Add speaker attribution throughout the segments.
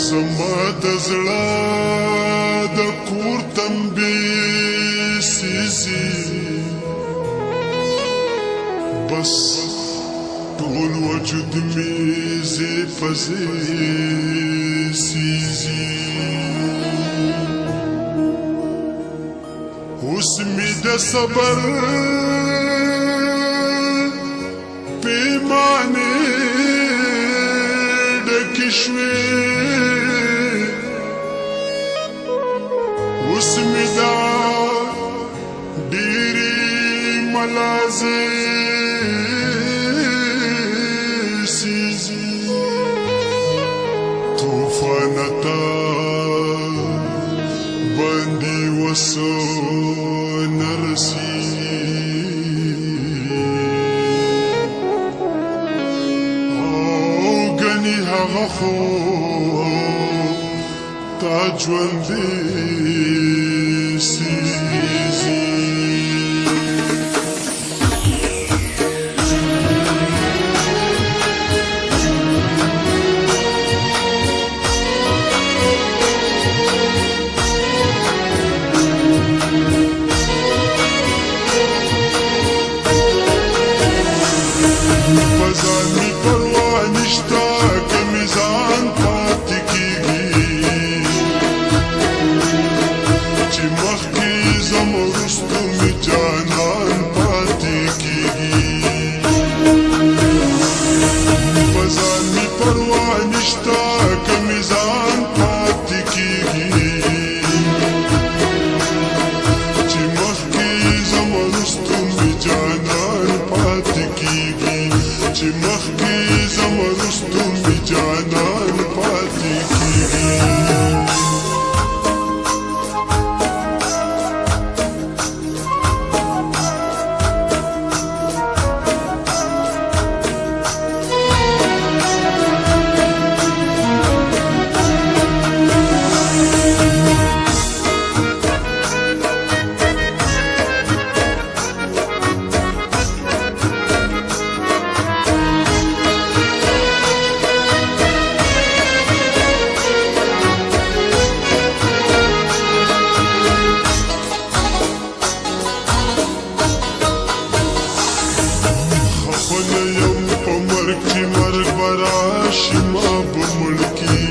Speaker 1: زما د زړه د کور تنبې سیزي بس ټول وجود مې زی پزې سیزي اوس مې د صبر پیمانې ډکې شوې اوس مې دا ډېرې ملازې سیزي طوفانتا باندې وسو نرسي او غني هغه خو تا ژوندې سیزي بزانی پروا نشتا که میزان پاتې کیږي چې مخکې زم وروستو مې جانان پاتې کیږي بزانی پروا نشتا که میزان پاتې کیږي چې مخکې زم وروستو مې جانان پاتې کیږي چې مخکې زم وروستو مې جانان پاتې کیږي شما بملکی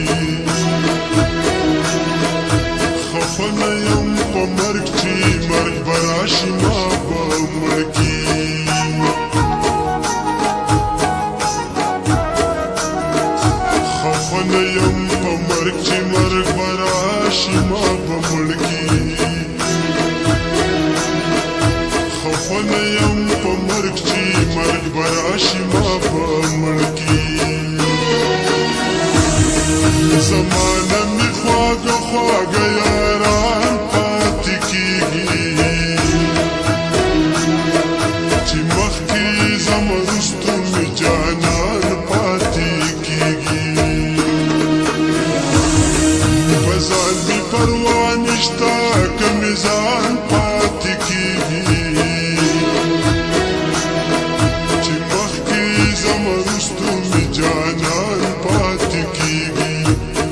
Speaker 1: خفنه یم په مرګ چې مرګ براشي ما بملکی خفنه یم په مرګ چې مرګ براشي ما بملکی خفنه یم په مرګ چې مرګ براشي ما بملکی زمانه می خواږه خواږه یاران پاتې کیږي چې مخکې زم وروستو مې جانان پاتې کیږي په ځان مې پروا نشته که مې ځان پاتې کیږي چې مخکې زم وروستو مې جانان پاتې کیږي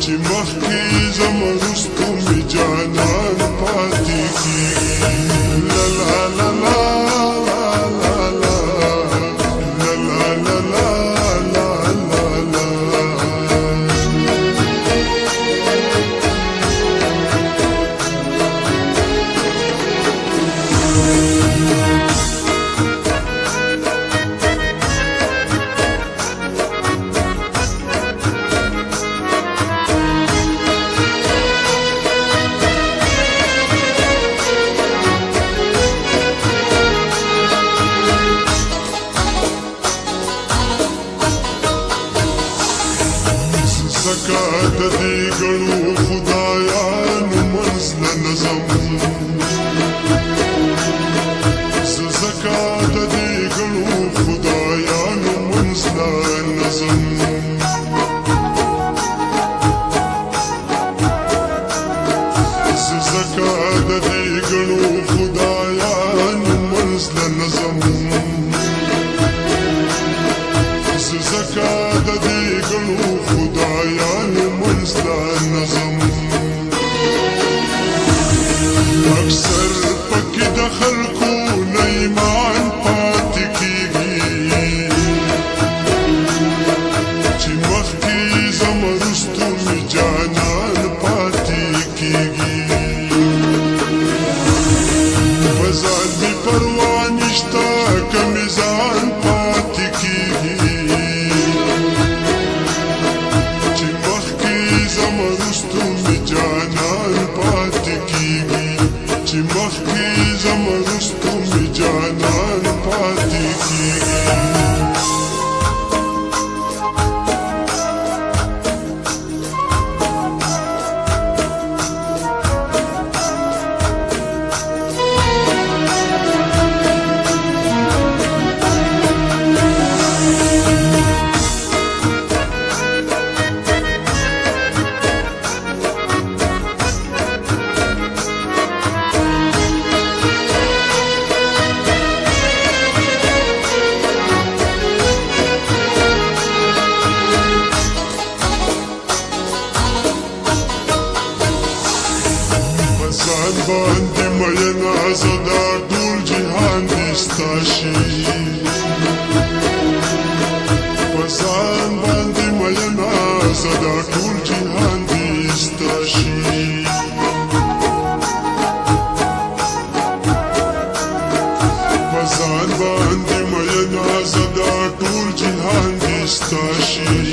Speaker 1: چې مخکې زم وروستو مې جانان پاتې کیږي لا لا لا لا لا لا لا لا لا لا لا زکا د دې ګڼو خدایانو منځ نه نظم زکا د دې ګڼو خدایانو منځ نه نظم زکا د دې ګڼو خدایانو منځ نه نظم زکا د دې ګڼو خدایانو منځ نه زدا ټول جهان دې ستا شي په ځان باندې مینا زدا ټول جهان دې ستا شي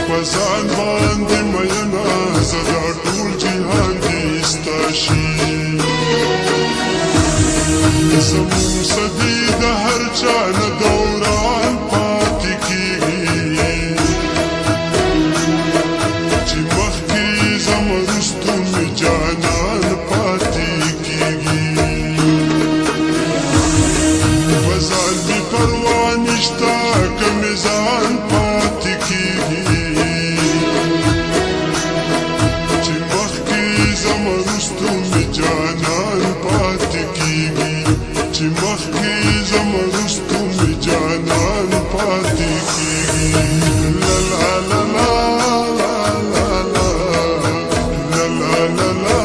Speaker 1: په ځان باندې مینا زدا ټول جهان دې ستا شي زمون صدی د هر چا نه دوران پاتې کېږي چې مخکې زم وروستو مې جانان پاتې کېږي په ځان مې پروا نشته که مې ځان پاتې کېږي چې مخکې زم وروستو مې جانان پاتې کېږي چې مخکې زم وروستو مې جانان پاتې کېږي لا لا لا لا لا لا لا لا لا لا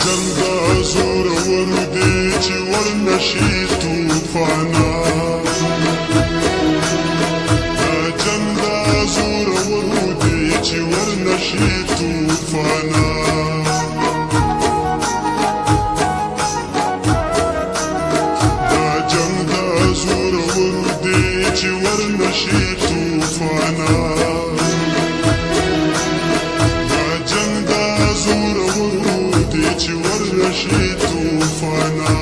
Speaker 1: جنگا زور ورو دی چې ورنشي طوفانا دا جنگا زور ورو دی چې ورنشي طوفانا دا جنگا زور ورو دی چې ورنشي طوفانا چې ورشي طوفانا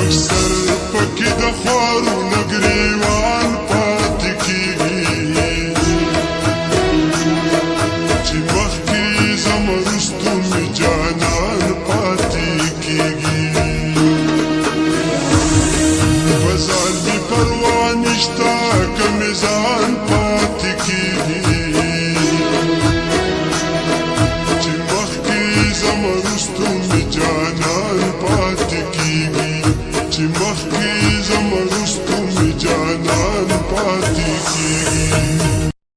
Speaker 1: اکثر پکې د خوارو نه ګریوان پاتې کېږي چې مخکې زم وروستو مې جانان پاتې کېږي په ځان مې پروا نشته که مې ځان پاتې کېږي زم وروستو مې جانان پاتې کېږي چې مخکې زم وروستو مې جانان پاتې کېږي